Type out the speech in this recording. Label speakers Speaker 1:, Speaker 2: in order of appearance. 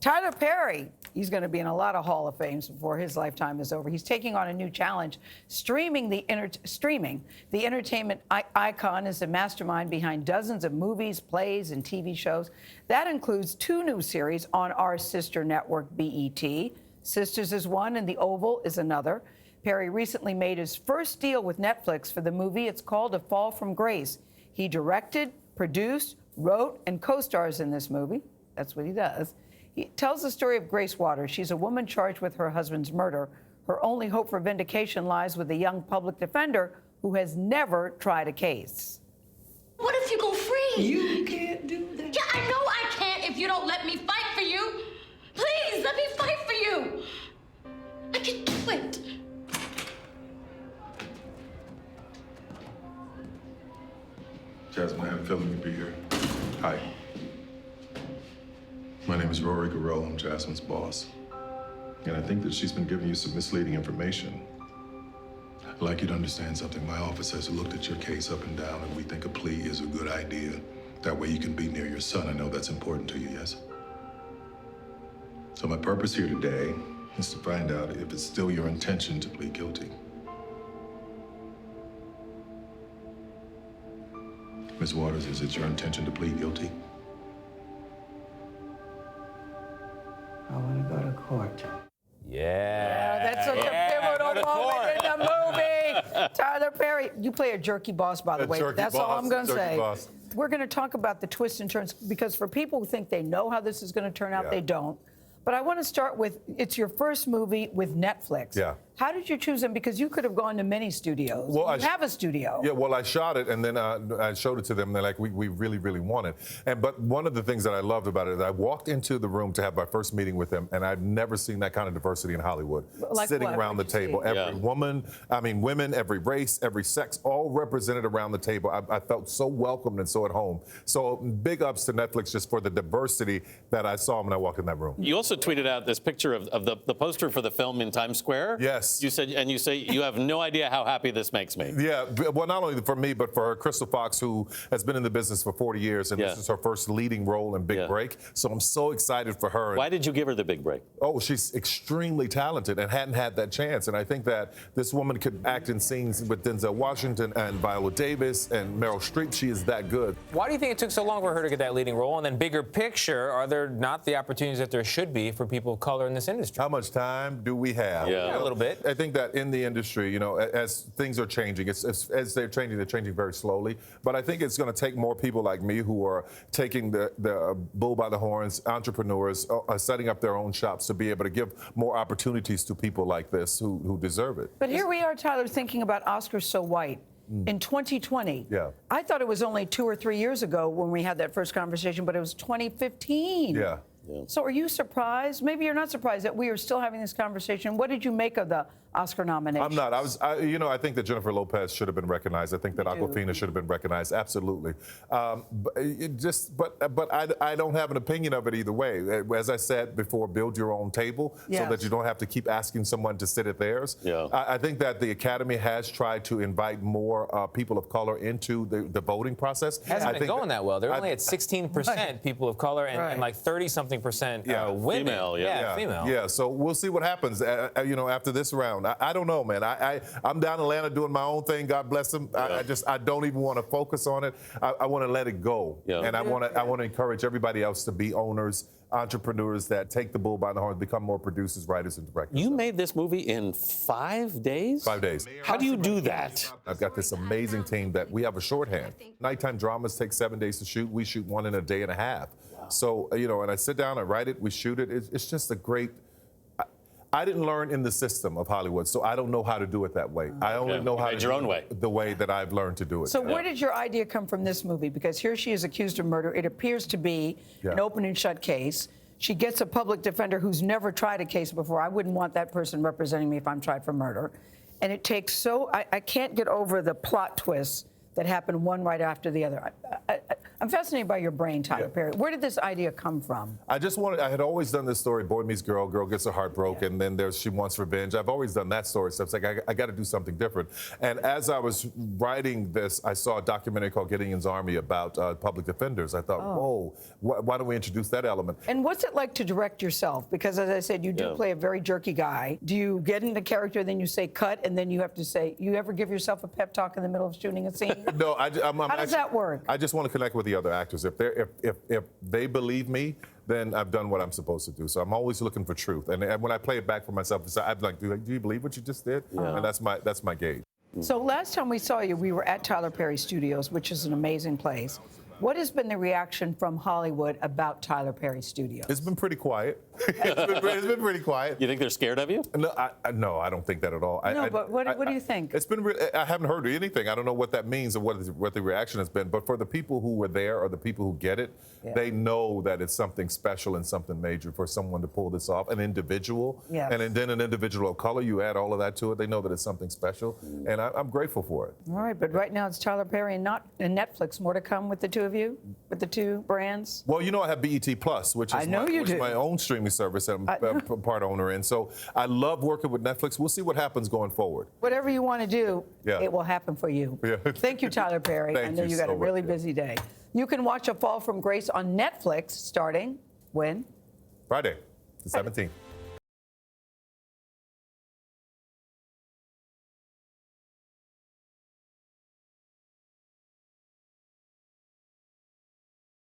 Speaker 1: Tyler Perry, he's going to be in a lot of Hall of Fames before his lifetime is over. He's taking on a new challenge. Streaming, the entertainment icon is the mastermind behind dozens of movies, plays, and TV shows. That includes 2 new series on our sister network, BET. Sisters is one, and The Oval is another. Perry recently made his first deal with Netflix for the movie. It's called A Fall from Grace. He directed, produced, wrote, and co-stars in this movie. That's what he does. He tells the story of Grace Waters. She's a woman charged with her husband's murder. Her only hope for vindication lies with a young public defender who has never tried a case.
Speaker 2: What if you go free?
Speaker 3: You can't do that.
Speaker 2: Yeah, I know I can't if you don't let me fight for you. Please, let me fight for you. I can do it.
Speaker 4: Jasmine, I had a feeling you'd be here. Hi. My name is Rory Garreau. I'm Jasmine's boss. And I think that she's been giving you some misleading information. I'd like you to understand something. My office has looked at your case up and down, and we think a plea is a good idea. That way you can be near your son. I know that's important to you, yes? So my purpose here today is to find out if it's still your intention to plead guilty. Ms. Waters, is it your intention to plead guilty?
Speaker 3: I want to go to court.
Speaker 5: Yeah.
Speaker 1: That's such a pivotal moment in the movie. Tyler Perry, you play a jerky boss, by the way. That's all I'm going to say.
Speaker 4: Boss.
Speaker 1: We're going to talk about the twists and turns, because for people who think they know how this is going to turn out, they don't. But I want to start with, it's your first movie with Netflix.
Speaker 6: Yeah.
Speaker 1: How did you choose them? Because you could have gone to many studios.
Speaker 6: Well,
Speaker 1: you have a studio.
Speaker 6: Yeah, well, I shot it, and then I showed it to them, and they're like, we really, really want it. But one of the things that I loved about it is I walked into the room to have my first meeting with them, and I've never seen that kind of diversity in Hollywood.
Speaker 1: Like
Speaker 6: sitting
Speaker 1: what?
Speaker 6: around the table. Every woman, women, every race, every sex, all represented around the table. I felt so welcomed and so at home. So big ups to Netflix just for the diversity that I saw when I walked in that room.
Speaker 5: You also tweeted out this picture of the poster for the film in Times Square.
Speaker 6: Yes.
Speaker 5: You said you have no idea how happy this makes me.
Speaker 6: Yeah, well, not only for me, but for Crystal Fox, who has been in the business for 40 years, and this is her first leading role in Big Break. So I'm so excited for her.
Speaker 5: Why did you give her the big break?
Speaker 6: Oh, she's extremely talented and hadn't had that chance. And I think that this woman could act in scenes with Denzel Washington and Viola Davis and Meryl Streep. She is that good.
Speaker 7: Why do you think it took so long for her to get that leading role? And then bigger picture, are there not the opportunities that there should be for people of color in this industry?
Speaker 6: How much time do we have?
Speaker 7: Yeah, a little bit.
Speaker 6: I think that in the industry, as things are changing, as they're changing very slowly. But I think it's going to take more people like me who are taking the bull by the horns, entrepreneurs, setting up their own shops to be able to give more opportunities to people like this who deserve it.
Speaker 1: But here we are, Tyler, thinking about Oscars So White. In 2020, I thought it was only 2 or 3 years ago when we had that first conversation, but it was 2015.
Speaker 6: Yeah.
Speaker 1: So are you surprised? Maybe you're not surprised that we are still having this conversation. What did you make of the Oscar nomination?
Speaker 6: I'm not. I think that Jennifer Lopez should have been recognized. I think that Awkwafina should have been recognized. Absolutely. But I don't have an opinion of it either way. As I said before, build your own table so that you don't have to keep asking someone to sit at theirs.
Speaker 5: Yeah.
Speaker 6: I think that the Academy has tried to invite more people of color into the voting process.
Speaker 7: Hasn't been going that well. They're only at 16% people of color and like 30-something percent women.
Speaker 5: Female,
Speaker 7: female.
Speaker 6: Yeah, so we'll see what happens, after this round. I don't know, man. I'm down in Atlanta doing my own thing. God bless them. I don't even want to focus on it. I want to let it go. Yeah. And I want to encourage everybody else to be owners, entrepreneurs that take the bull by the horns, become more producers, writers, and directors.
Speaker 5: You made this movie in 5 days?
Speaker 6: 5 days.
Speaker 5: How do you do that?
Speaker 6: I've got this amazing team that we have a shorthand. Nighttime dramas take 7 days to shoot. We shoot one in a day and a half. Wow. So, and I sit down, I write it, we shoot it. It's just a great... I didn't learn in the system of Hollywood, so I don't know how to do it that way. I only know how to
Speaker 5: your own way.
Speaker 6: The way that I've learned to do it.
Speaker 1: So where did your idea come from this movie? Because here she is accused of murder. It appears to be an open and shut case. She gets a public defender who's never tried a case before. I wouldn't want that person representing me if I'm tried for murder. And it takes I can't get over the plot twists that happen one right after the other. I'm fascinated by your brain, Tyler Perry. Where did this idea come from?
Speaker 6: I had always done this story, boy meets girl, girl gets her heart broken, then she wants revenge. I've always done that story, so it's like, I got to do something different. And as I was writing this, I saw a documentary called Gideon's Army about public defenders. I thought, whoa, why don't we introduce that element?
Speaker 1: And what's it like to direct yourself? Because as I said, you do play a very jerky guy. Do you get into character, then you say cut, and then you have to say, you ever give yourself a pep talk in the middle of shooting a scene?
Speaker 6: No,
Speaker 1: How does that work?
Speaker 6: I just want to connect with the other actors. If they believe me, then I've done what I'm supposed to do. So I'm always looking for truth. And when I play it back for myself, I'm like, do you believe what you just did? And that's my gauge.
Speaker 1: So last time we saw you, we were at Tyler Perry Studios, which is an amazing place. What has been the reaction from Hollywood about Tyler Perry Studios?
Speaker 6: It's been pretty quiet. It's been pretty quiet.
Speaker 5: You think they're scared of you?
Speaker 6: No, I don't think that at all.
Speaker 1: But what do you think?
Speaker 6: It's been. I haven't heard anything. I don't know what that means or what the reaction has been. But for the people who were there or the people who get it, they know that it's something special and something major for someone to pull this off. An individual, and then an individual of color. You add all of that to it. They know that it's something special, and I'm grateful for it.
Speaker 1: All right, but right now it's Tyler Perry and Netflix. More to come with the two of you, with the two brands.
Speaker 6: Well, you know I have BET Plus, which is my own streaming service. I'm a part owner in. So I love working with Netflix. We'll see what happens going forward.
Speaker 1: Whatever you want to do, it will happen for you. Thank you, Tyler Perry. I know you got a really busy day. You can watch A Fall from Grace on Netflix starting when?
Speaker 6: Friday, the 17th.